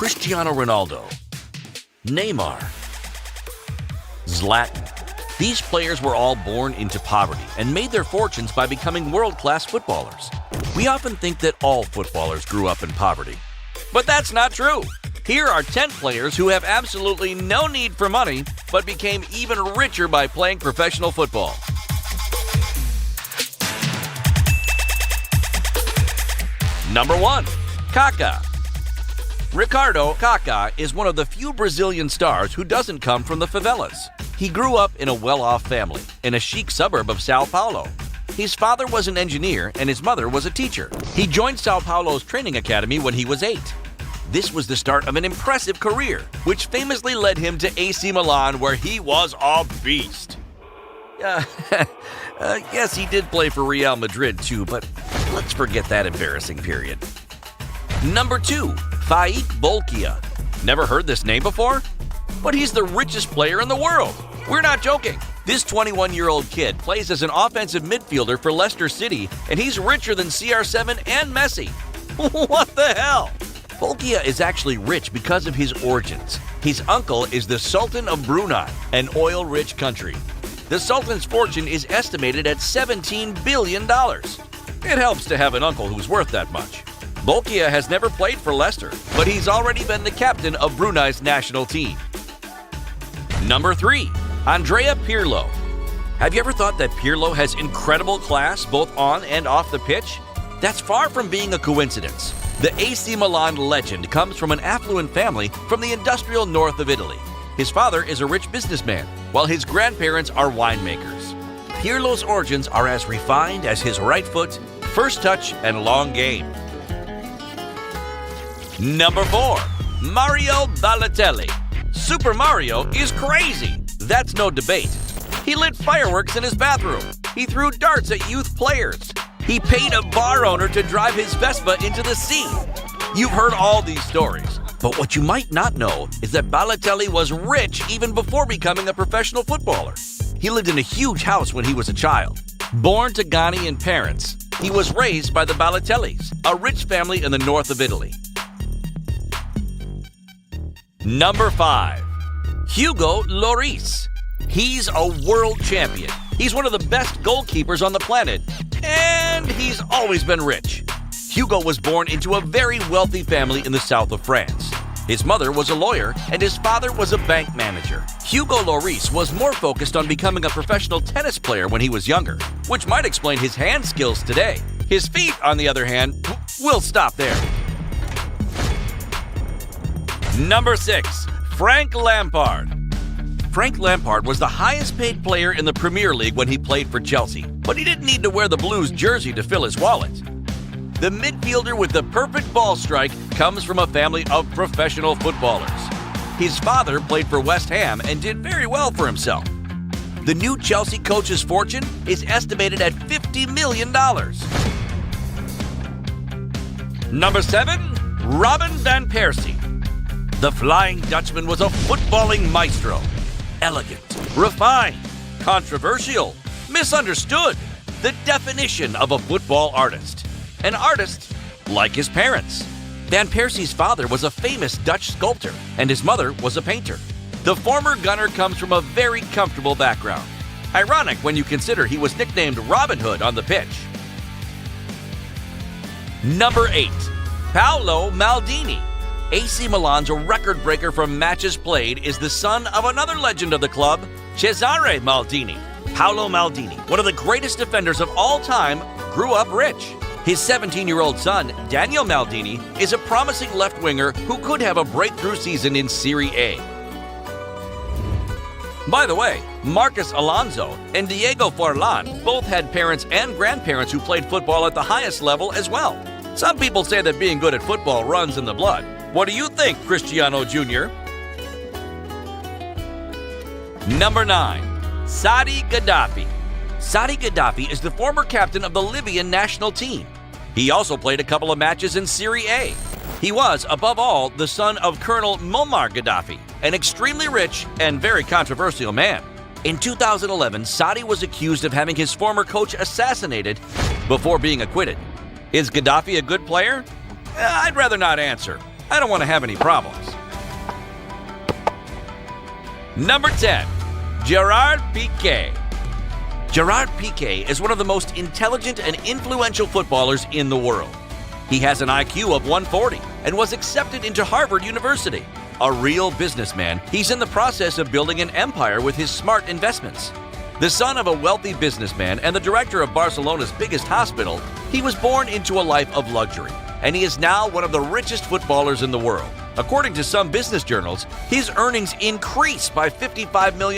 Cristiano Ronaldo, Neymar, Zlatan. These players were all born into poverty and made their fortunes by becoming world-class footballers. We often think that all footballers grew up in poverty, but that's not true. Here are 10 players who have absolutely no need for money, but became even richer by playing professional football. Number 1. Kaká. Ricardo Kaká is one of the few Brazilian stars who doesn't come from the favelas. He grew up in a well-off family in a chic suburb of Sao Paulo. His father was an engineer and his mother was a teacher. He joined Sao Paulo's training academy when he was 8. This was the start of an impressive career, which famously led him to AC Milan, where he was a beast. Yes, he did play for Real Madrid too, but let's forget that embarrassing period. Number 2. Faik Bolkiah. Never heard this name before? But he's the richest player in the world. We're not joking. This 21-year-old kid plays as an offensive midfielder for Leicester City, and he's richer than CR7 and Messi. What the hell? Bolkiah is actually rich because of his origins. His uncle is the Sultan of Brunei, an oil-rich country. The Sultan's fortune is estimated at $17 billion. It helps to have an uncle who's worth that much. Bolkiah has never played for Leicester, but he's already been the captain of Brunei's national team. Number 3. Andrea Pirlo. Have you ever thought that Pirlo has incredible class both on and off the pitch? That's far from being a coincidence. The AC Milan legend comes from an affluent family from the industrial north of Italy. His father is a rich businessman, while his grandparents are winemakers. Pirlo's origins are as refined as his right foot, first touch, and long game. Number 4. Mario Balotelli. Super Mario is crazy. That's no debate. He lit fireworks in his bathroom. He threw darts at youth players. He paid a bar owner to drive his Vespa into the sea. You've heard all these stories, but what you might not know is that Balotelli was rich even before becoming a professional footballer. He lived in a huge house when he was a child. Born to Ghanaian parents, he was raised by the Balotellis, a rich family in the north of Italy. Number 5. Hugo Lloris. He's a world champion. He's one of the best goalkeepers on the planet, and he's always been rich. Hugo was born into a very wealthy family in the south of France. His mother was a lawyer, and his father was a bank manager. Hugo Lloris was more focused on becoming a professional tennis player when he was younger, which might explain his hand skills today. His feet, on the other hand, we'll stop there. Number 6. Frank Lampard. Frank Lampard was the highest paid player in the Premier League when he played for Chelsea, but he didn't need to wear the Blues jersey to fill his wallet. The midfielder with the perfect ball strike comes from a family of professional footballers. His father played for West Ham and did very well for himself. The new Chelsea coach's fortune is estimated at $50 million. Number 7. Robin van Persie. The Flying Dutchman was a footballing maestro. Elegant, refined, controversial, misunderstood. The definition of a football artist. An artist like his parents. Van Persie's father was a famous Dutch sculptor, and his mother was a painter. The former gunner comes from a very comfortable background. Ironic when you consider he was nicknamed Robin Hood on the pitch. Number 8. Paolo Maldini. AC Milan's record breaker for matches played is the son of another legend of the club, Cesare Maldini. Paolo Maldini, one of the greatest defenders of all time, grew up rich. His 17-year-old son, Daniel Maldini, is a promising left winger who could have a breakthrough season in Serie A. By the way, Marcos Alonso and Diego Forlan both had parents and grandparents who played football at the highest level as well. Some people say that being good at football runs in the blood. What do you think, Cristiano Jr.? Number 9. Sadi Gaddafi. Sadi Gaddafi is the former captain of the Libyan national team. He also played a couple of matches in Serie A. He was, above all, the son of Colonel Muammar Gaddafi, an extremely rich and very controversial man. In 2011, Sadi was accused of having his former coach assassinated before being acquitted. Is Gaddafi a good player? I'd rather not answer. I don't want to have any problems. Number 10. Gerard Piqué. Gerard Piqué is one of the most intelligent and influential footballers in the world. He has an IQ of 140 and was accepted into Harvard University. A real businessman, he's in the process of building an empire with his smart investments. The son of a wealthy businessman and the director of Barcelona's biggest hospital, he was born into a life of luxury, and he is now one of the richest footballers in the world. According to some business journals, his earnings increased by $55 million